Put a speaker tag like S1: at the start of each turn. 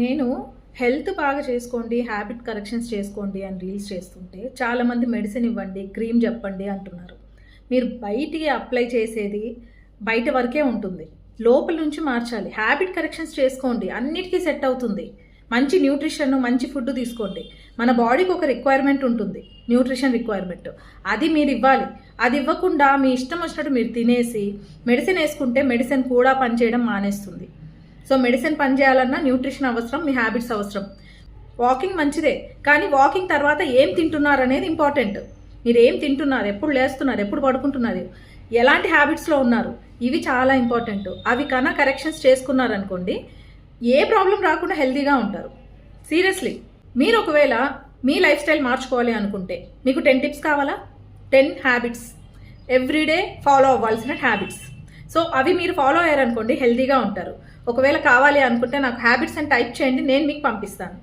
S1: నేను హెల్త్ బాగా చేసుకోండి, హ్యాబిట్ కరెక్షన్స్ చేసుకోండి అని రీల్స్ చేస్తుంటే చాలామంది మెడిసిన్ ఇవ్వండి, క్రీమ్ చెప్పండి అంటున్నారు. మీరు బయటికి అప్లై చేసేది బయట వరకే ఉంటుంది. లోపల నుంచి మార్చాలి. హ్యాబిట్ కరెక్షన్స్ చేసుకోండి, అన్నిటికీ సెట్ అవుతుంది. మంచి న్యూట్రిషన్, మంచి ఫుడ్ తీసుకోండి. మన బాడీకి ఒక రిక్వైర్మెంట్ ఉంటుంది, న్యూట్రిషన్ రిక్వైర్మెంట్. అది మీరు ఇవ్వాలి. అది ఇవ్వకుండా మీ ఇష్టం వచ్చినట్టు మీరు తినేసి మెడిసిన్ వేసుకుంటే మెడిసిన్ కూడా పనిచేయడం మానేస్తుంది. సో మెడిసిన్ పనిచేయాలన్నా న్యూట్రిషన్ అవసరం, మీ హ్యాబిట్స్ అవసరం. వాకింగ్ మంచిదే, కానీ వాకింగ్ తర్వాత ఏం తింటున్నారు అనేది ఇంపార్టెంట్. మీరు ఏం తింటున్నారు, ఎప్పుడు లేస్తున్నారు, ఎప్పుడు పడుకుంటున్నారు, ఎలాంటి హ్యాబిట్స్లో ఉన్నారు, ఇవి చాలా ఇంపార్టెంట్. అవి కన్నా కరెక్షన్స్ చేసుకున్నారనుకోండి, ఏ ప్రాబ్లం రాకుండా హెల్తీగా ఉంటారు. సీరియస్లీ, మీరు ఒకవేళ మీ లైఫ్ స్టైల్ మార్చుకోవాలి అనుకుంటే మీకు 10 టిప్స్ కావాలా? 10 హ్యాబిట్స్, ఎవ్రీడే ఫాలో అవ్వాల్సిన హ్యాబిట్స్. సో అవి మీరు ఫాలో అయ్యారనుకోండి, హెల్తీగా ఉంటారు. ఒకవేళ కావాలి అనుకుంటే నాకు హ్యాబిట్స్ అని టైప్ చేయండి, నేను మీకు పంపిస్తాను.